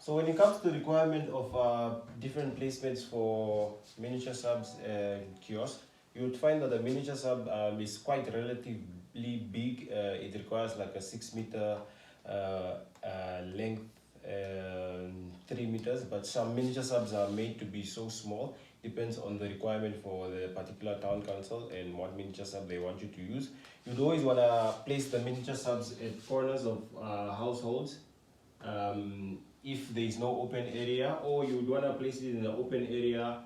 So when it comes to the requirement of different placements for miniature subs and kiosk, you would find that the miniature sub is quite relatively big. It requires like a 6 meter length, 3 meters, but some miniature subs are made to be so small. Depends on the requirement for the particular town council and what miniature sub they want you to use. You'd always want to place the miniature subs at corners of households. If there is no open area, or you would want to place it in an open area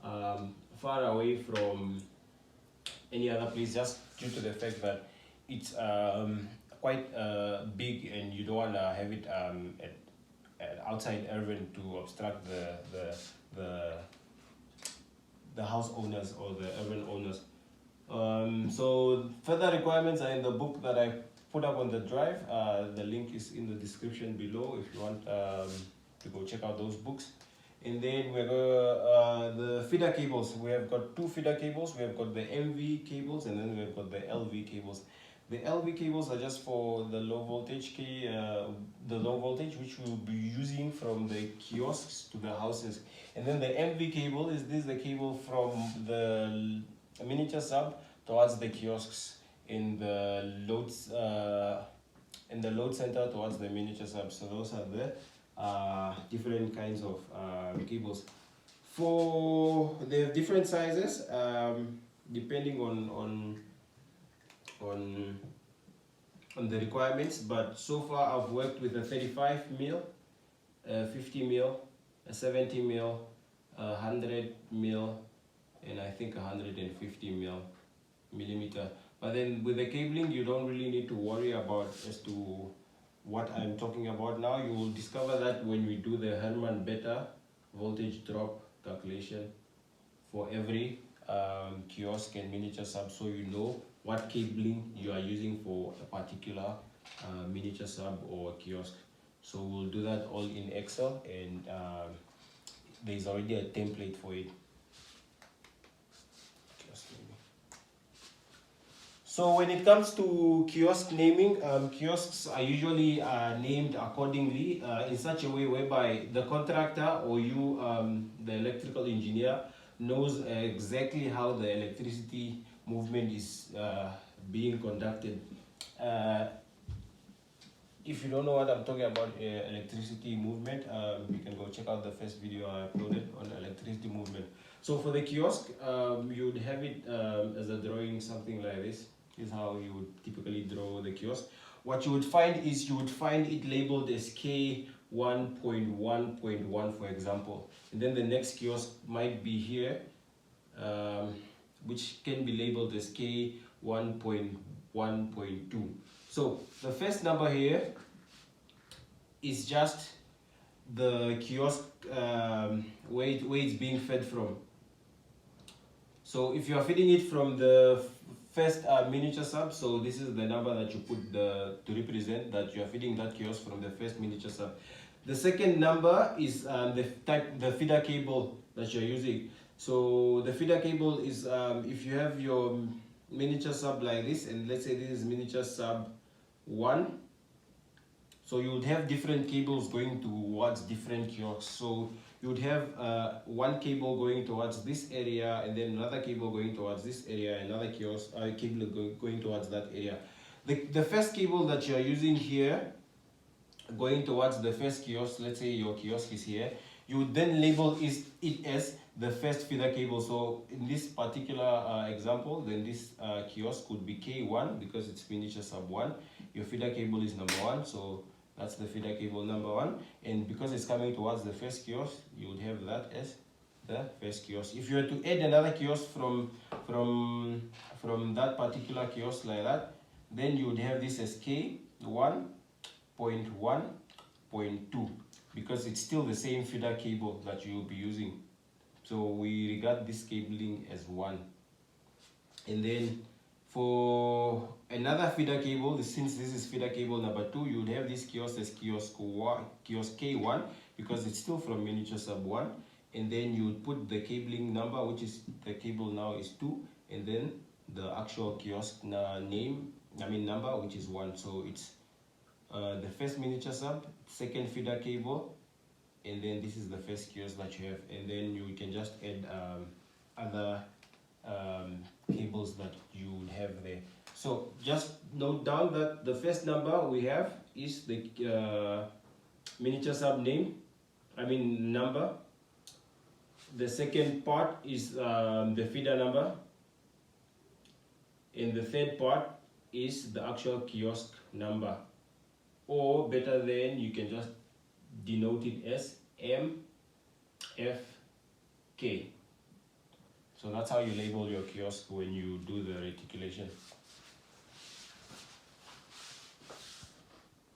far away from any other place, just due to the fact that it's quite big and you don't want to have it at outside urban to obstruct the house owners or the urban owners. So further requirements are in the book that I put up on the drive. The link is in the description below if you want to go check out those books. And then we're the feeder cables. We have got two feeder cables. We have got the MV cables and then we've got the LV cables. The LV cables are just for the low voltage which we'll be using from the kiosks to the houses. And then the MV cable is the cable from the miniature sub towards the kiosks in the load center towards the miniature sub. So those are the different kinds of cables. They have different sizes depending on the requirements, but so far I've worked with a 35 mil, 50 mil, a 70 mil, 100 mil, and I think 150 millimeter. But then with the cabling, you don't really need to worry about as to what I'm talking about now. You will discover that when we do the Herman Beta voltage drop calculation for every kiosk and miniature sub, so you know what cabling you are using for a particular miniature sub or kiosk. So we'll do that all in Excel, and there's already a template for it. So when it comes to kiosk naming, kiosks are usually named accordingly in such a way whereby the contractor or you, the electrical engineer, knows exactly how the electricity movement is being conducted. If you don't know what I'm talking about, electricity movement, you can go check out the first video I uploaded on electricity movement. So for the kiosk, you would have it as a drawing, something like this. Is how you would typically draw the kiosk. What you would find is you would find it labeled as K1.1.1, for example, and then the next kiosk might be here, which can be labeled as K1.1.2. So the first number here is just the kiosk where it's being fed from. So if you are feeding it from the first miniature sub, so this is the number that you put to represent that you are feeding that kiosk from the first miniature sub. The second number is the feeder cable that you're using. So the feeder cable is if you have your miniature sub like this, and let's say this is miniature sub 1, so you would have different cables going towards different kiosks. So you would have one cable going towards this area, and then another cable going towards this area, another kiosk cable going towards that area. The first cable that you are using here, going towards the first kiosk, let's say your kiosk is here, you would then label it as the first feeder cable. So in this particular example, then this kiosk could be K1 because it's miniature sub 1. Your feeder cable is number 1, so that's the feeder cable number 1, and because it's coming towards the first kiosk, you would have that as the first kiosk. If you were to add another kiosk from that particular kiosk like that, then you would have this as K1.1.2 because it's still the same feeder cable that you will be using. So we regard this cabling as 1. And then for another feeder cable, since this is feeder cable number 2, you would have this kiosk as kiosk K1 because it's still from miniature sub 1, and then you would put the cabling number, which is the cable now is 2, and then the actual kiosk number, which is 1. So it's the first miniature sub, second feeder cable, and then this is the first kiosk that you have, and then you can just add other cables that you would have there. So just note down that the first number we have is the miniature sub name, number. The second part is the feeder number, and the third part is the actual kiosk number, or better then you can just denote it as MFK. So that's how you label your kiosk when you do the reticulation.